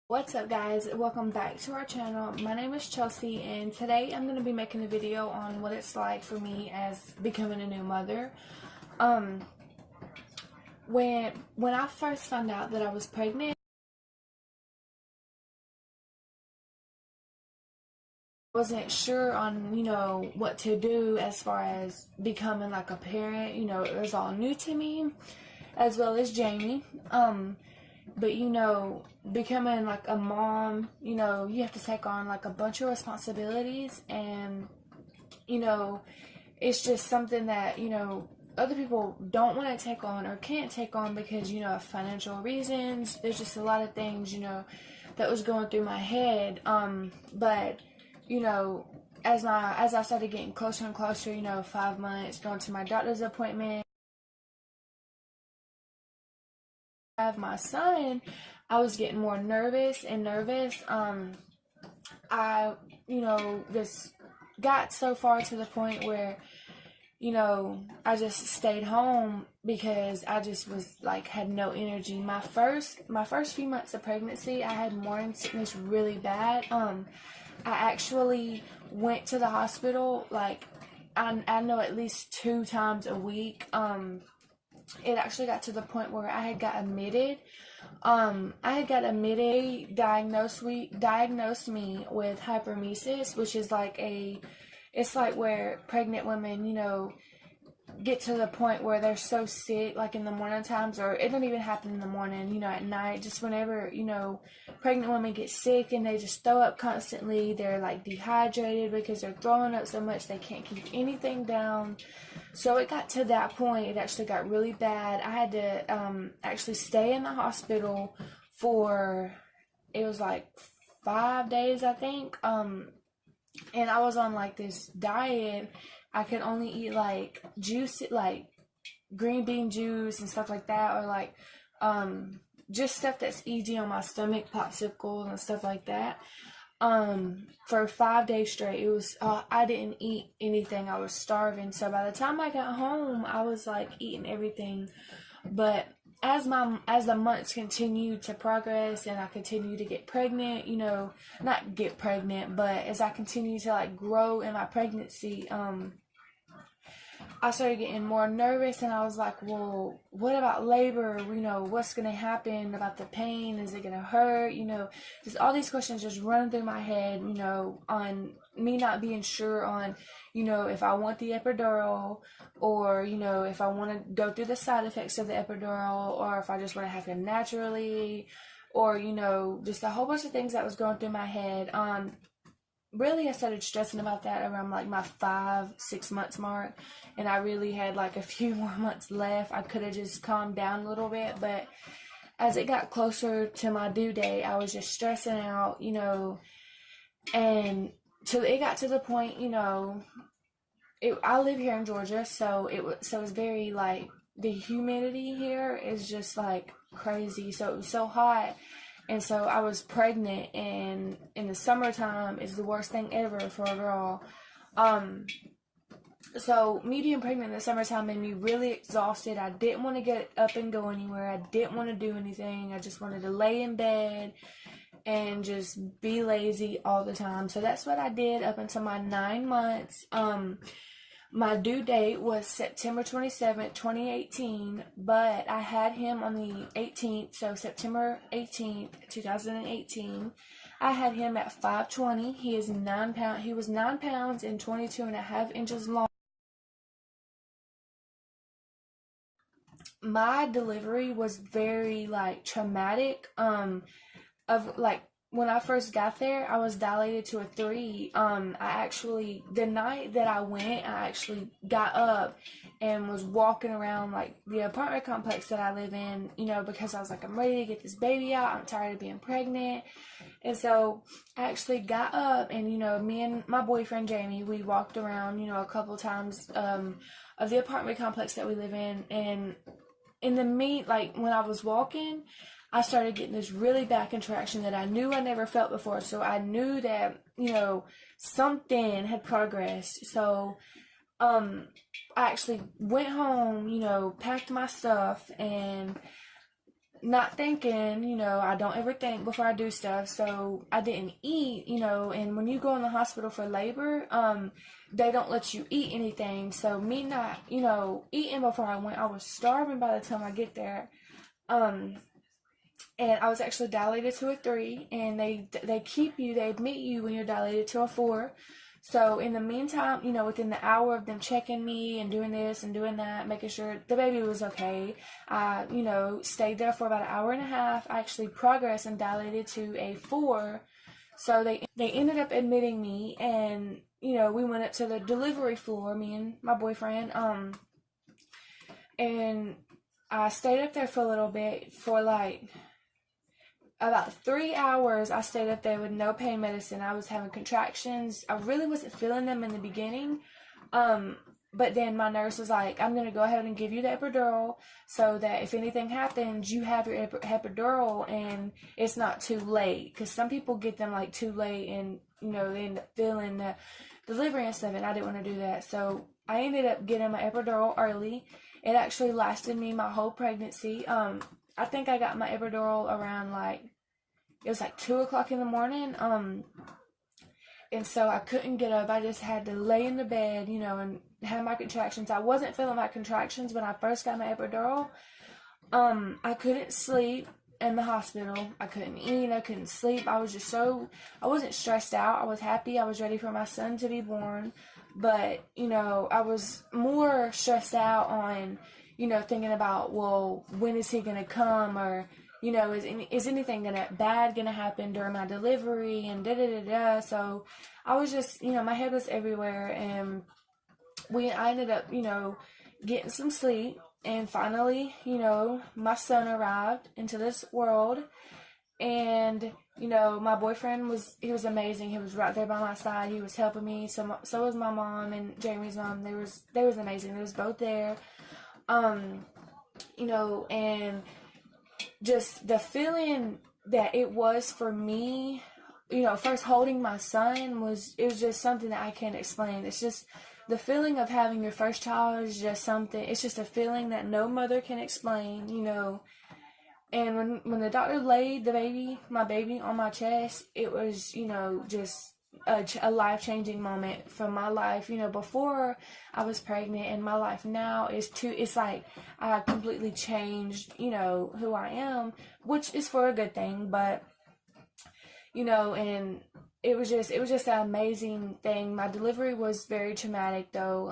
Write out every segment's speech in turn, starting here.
What's up guys, welcome back to our channel. My name is Chelsea and today I'm going to be making a video on what it's like for me as becoming a new mother. When I first found out that I was pregnant, I wasn't sure on, what to do as far as becoming like a parent. It was all new to me as well as Jamie. But becoming like a mom, you have to take on like a bunch of responsibilities, and it's just something that other people don't want to take on or can't take on because of financial reasons. There's just a lot of things that was going through my head. But as I started getting closer and closer, 5 months, going to my doctor's appointment, have my son, I was getting more nervous and nervous. I just got so far to the point where I just stayed home because I just was like had no energy. My first few months of pregnancy, I had morning sickness really bad. I actually went to the hospital like I know at least 2 times a week. It actually got to the point where I had got admitted. Diagnosed me with hyperemesis, which is it's like where pregnant women, get to the point where they're so sick, like in the morning times, or it don't even happen in the morning, at night, just whenever, pregnant women get sick and they just throw up constantly. They're like dehydrated because they're throwing up so much they can't keep anything down. So it got to that point. It actually got really bad. I had to actually stay in the hospital for, it was like 5 days, I think. And I was on like this diet. I could only eat like juice, like green bean juice and stuff like that, or like just stuff that's easy on my stomach, popsicles and stuff like that. For 5 days straight, it was I didn't eat anything. I was starving. So by the time I got home, I was like eating everything. But as the months continued to progress and I continued to get pregnant, not get pregnant, but as I continued to like grow in my pregnancy, I started getting more nervous, and I was like, well, what about labor? What's going to happen about the pain? Is it going to hurt? Just all these questions just running through my head, on me not being sure on, if I want the epidural, or, if I want to go through the side effects of the epidural, or if I just want to have him naturally, or, just a whole bunch of things that was going through my head. Really, I started stressing about that around like my 5-6 months mark, and I really had like a few more months left. I could have just calmed down a little bit, but as it got closer to my due date, I was just stressing out, and till it got to the point, I live here in Georgia, so it's very like the humidity here is just like crazy. So it was so hot. And so I was pregnant, and in the summertime is the worst thing ever for a girl. So me being pregnant in the summertime made me really exhausted. I didn't want to get up and go anywhere. I didn't want to do anything. I just wanted to lay in bed and just be lazy all the time. So that's what I did up until my 9 months. My due date was September 27th, 2018, but I had him on the 18th, so September 18th, 2018. I had him at 5'20". He was 9 pounds and 22.5 inches long. My delivery was very like traumatic. Of like when I first got there, I was dilated to a 3. The night that I went, I actually got up and was walking around like the apartment complex that I live in, because I was like, I'm ready to get this baby out. I'm tired of being pregnant. And so I actually got up, and, me and my boyfriend, Jamie, we walked around, a couple times, of the apartment complex that we live in. And when I was walking, I started getting this really bad contraction that I knew I never felt before. So I knew that, something had progressed. So, I actually went home, packed my stuff, and not thinking, I don't ever think before I do stuff. So I didn't eat, and when you go in the hospital for labor, they don't let you eat anything. So me not, eating before I went, I was starving by the time I get there. Um, and I was actually dilated to a 3, and they admit you when you're dilated to a 4. So in the meantime, within the hour of them checking me and doing this and doing that, making sure the baby was okay, I, stayed there for about an hour and a half. I actually progressed and dilated to a 4. So they ended up admitting me, and we went up to the delivery floor, me and my boyfriend, and I stayed up there for a little bit, for like about 3 hours. I stayed up there with no pain medicine. I was having contractions. I really wasn't feeling them in the beginning. But then my nurse was like, I'm going to go ahead and give you the epidural so that if anything happens, you have your epidural and it's not too late. Because some people get them like too late and, they end up feeling the delivery and stuff, and I didn't want to do that. So I ended up getting my epidural early. It actually lasted me my whole pregnancy. I think I got my epidural around it was like 2 o'clock in the morning. And so I couldn't get up. I just had to lay in the bed, and have my contractions. I wasn't feeling my contractions when I first got my epidural. I couldn't sleep in the hospital. I couldn't eat. I couldn't sleep. I wasn't stressed out. I was happy. I was ready for my son to be born. But, I was more stressed out on, thinking about, well, when is he going to come? Or, is anything bad gonna happen during my delivery, and da-da-da-da. So I was just, my head was everywhere, and I ended up, getting some sleep, and finally, my son arrived into this world, and, my boyfriend he was amazing. He was right there by my side. He was helping me. So was my mom and Jamie's mom. They was amazing. They was both there. And just the feeling that it was for me, first holding my son it was just something that I can't explain. It's just the feeling of having your first child is just something. It's just a feeling that no mother can explain, And when the doctor laid my baby on my chest, it was, just a life-changing moment for my life. Before I was pregnant, and my life now it's like I completely changed, who I am, which is for a good thing. But, and it was just an amazing thing. My delivery was very traumatic, though.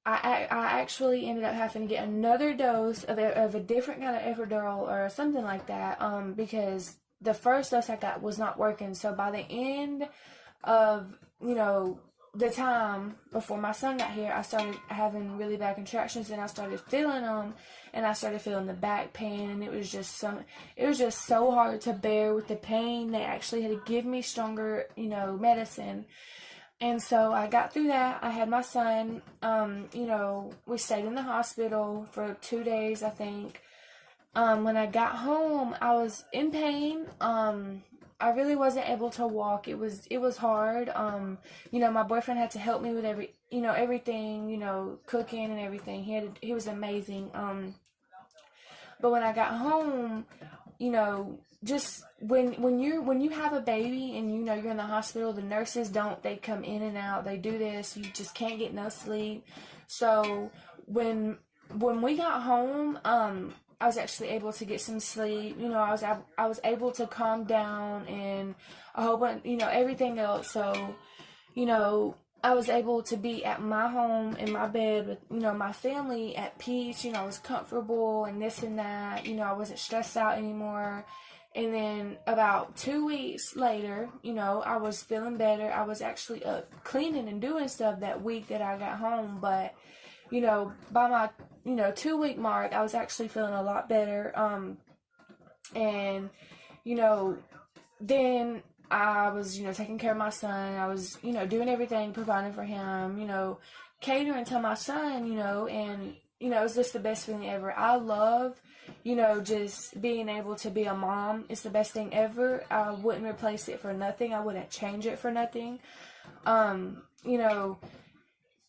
I actually ended up having to get another dose of a different kind of epidural or something like that, because the first dose I got was not working. So by the end of, the time before my son got here, I started having really bad contractions, and I started feeling them, and I started feeling the back pain, and it was just so hard to bear with the pain. They actually had to give me stronger, medicine. And so I got through that. I had my son. We stayed in the hospital for 2 days, I think. When I got home, I was in pain. I really wasn't able to walk. It was hard. My boyfriend had to help me with everything, cooking and everything. He was amazing. But when I got home, just when you have a baby and you're in the hospital, the nurses they come in and out, they do this, you just can't get no sleep. So when we got home, I was actually able to get some sleep. I was able to calm down, and a whole bunch, everything else. So, I was able to be at my home in my bed with, my family at peace. I was comfortable and this and that. I wasn't stressed out anymore. And then about 2 weeks later, I was feeling better. I was actually cleaning and doing stuff that week that I got home. But, by my, 2-week mark, I was actually feeling a lot better. And, then I was, taking care of my son. I was, doing everything, providing for him, catering to my son, and, it was just the best feeling ever. I love, just being able to be a mom. It's the best thing ever. I wouldn't replace it for nothing. I wouldn't change it for nothing.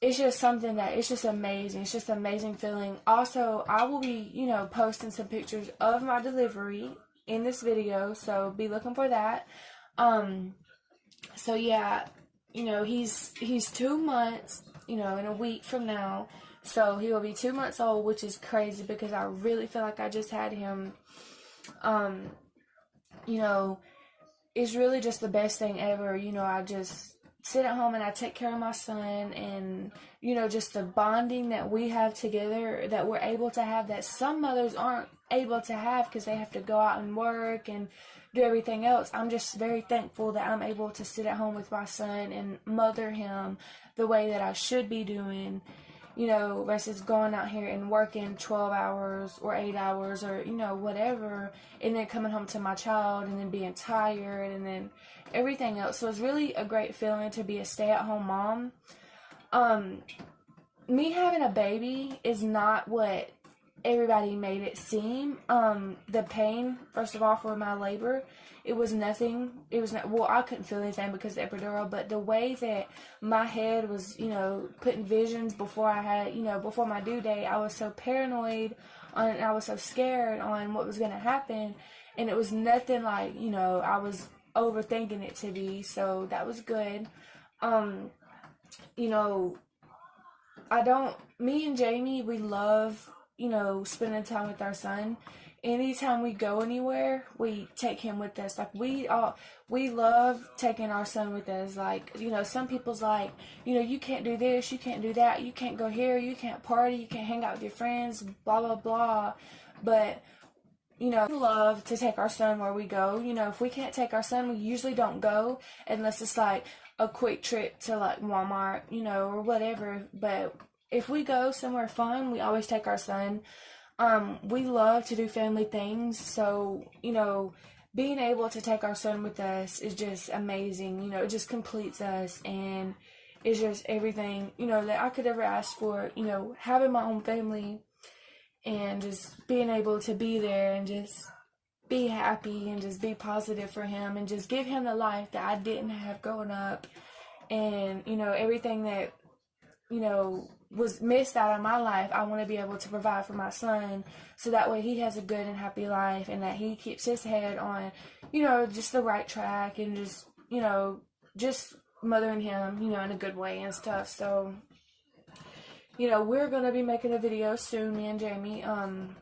it's just something that it's just amazing. It's just an amazing feeling. Also, I will be, posting some pictures of my delivery in this video, so be looking for that. So yeah, he's 2 months, in a week from now. So he will be 2 months old, which is crazy because I really feel like I just had him. You know, it's really just the best thing ever. I just sit at home and I take care of my son, and just the bonding that we have together that we're able to have that some mothers aren't able to have because they have to go out and work and do everything else. I'm just very thankful that I'm able to sit at home with my son and mother him the way that I should be doing, versus going out here and working 12 hours or 8 hours or, whatever, and then coming home to my child and then being tired and then everything else. So it's really a great feeling to be a stay-at-home mom. Me having a baby is not what everybody made it seem. The pain, first of all, for my labor, it was nothing. It was not, well, I couldn't feel anything because of the epidural, but the way that my head was, putting visions before I had, before my due date, I was so paranoid and I was so scared on what was going to happen, and it was nothing like, I was overthinking it to be, so that was good. Me and Jamie, we love, spending time with our son. Anytime we go anywhere, we take him with us. Like, we love taking our son with us. Like, some people's like, you can't do this, you can't do that, you can't go here, you can't party, you can't hang out with your friends, blah, blah, blah. But, we love to take our son where we go. If we can't take our son, we usually don't go unless it's like a quick trip to like Walmart, or whatever. But if we go somewhere fun, we always take our son. We love to do family things, so, being able to take our son with us is just amazing. It just completes us, and it's just everything, that I could ever ask for, having my own family and just being able to be there and just be happy and just be positive for him and just give him the life that I didn't have growing up, and, everything that, was missed out of my life, I want to be able to provide for my son, so that way he has a good and happy life, and that he keeps his head on, just the right track, and just, just mothering him, in a good way and stuff. So, we're going to be making a video soon, me and Jamie, on,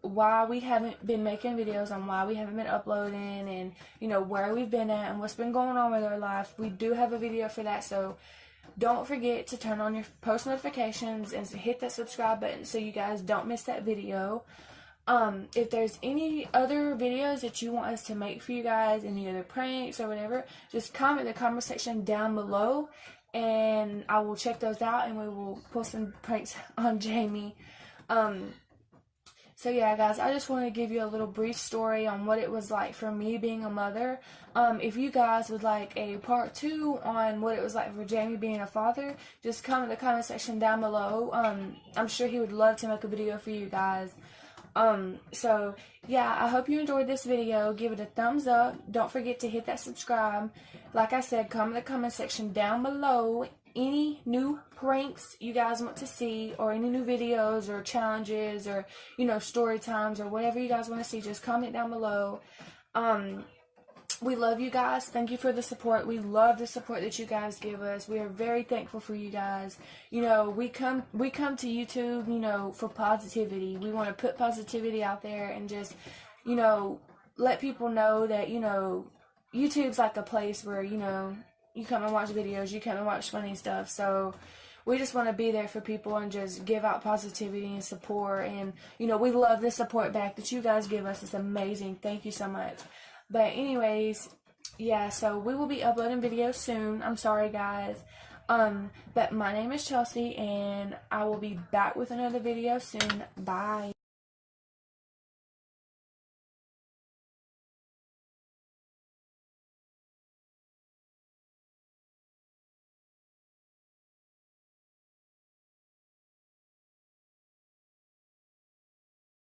why we haven't been making videos, on why we haven't been uploading, and, where we've been at and what's been going on with our lives. We do have a video for that, so don't forget to turn on your post notifications and hit that subscribe button so you guys don't miss that video. If there's any other videos that you want us to make for you guys, any other pranks or whatever, just comment in the comment section down below, and I will check those out, and we will post some pranks on Jamie. So yeah, guys, I just want to give you a little brief story on what it was like for me being a mother. If you guys would like a part 2 on what it was like for Jamie being a father, just comment in the comment section down below. I'm sure he would love to make a video for you guys. So yeah, I hope you enjoyed this video. Give it a thumbs up. Don't forget to hit that subscribe. Like I said, comment in the comment section down below any new pranks you guys want to see, or any new videos or challenges, or story times, or whatever you guys want to see. Just comment down below. We love you guys. Thank you for the support. We love the support that you guys give us. We are very thankful for you guys. We come to YouTube, for positivity. We want to put positivity out there and just, let people know that, YouTube's like a place where, you come and watch videos, you come and watch funny stuff. So we just want to be there for people and just give out positivity and support. And, we love the support back that you guys give us. It's amazing. Thank you so much. But anyways, yeah, so we will be uploading videos soon. I'm sorry, guys. But my name is Chelsea, and I will be back with another video soon. Bye.